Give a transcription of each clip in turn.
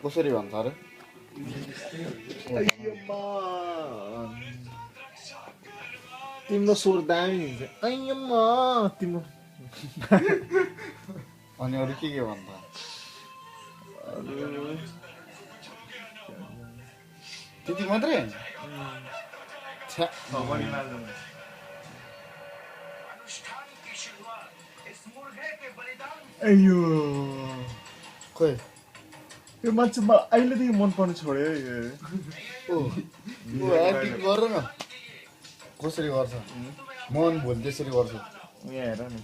कसरी भन्छ अरे तिम्रो स्वर दामी हुन्छ अयम्मा तिम्रो अनि अरू के भन्छ त्यति मात्रै छ्या अयो खोइ यो मान्छे अहिलेदेखि मन पर्न छोड्यो ओ एक्टिङ गर न कसरी गर्छ मन भोलि त्यसरी गर्छु यहाँ हेर न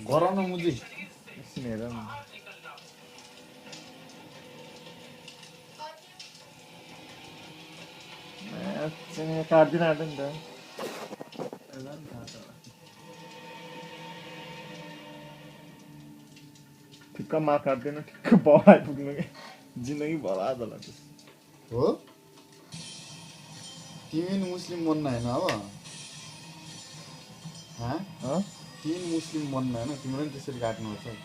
गर न मुजी एकछिन हेर न काट्दिन आँट्यो नि त ठिक्क मार काट्दैन ठिक्क बाउ आइपुग्नु क्या जिन्दगी बर्बाद होला त्यो हो तिमी नि मुस्लिम बन्न होइन अब तिमी मुस्लिम बन्न होइन तिम्रो नि त्यसरी काट्नुपर्छ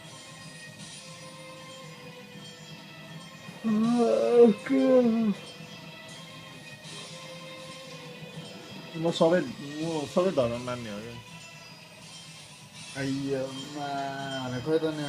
म सबै धर्म मान्ने हो क्या अय्यो खोइ त नि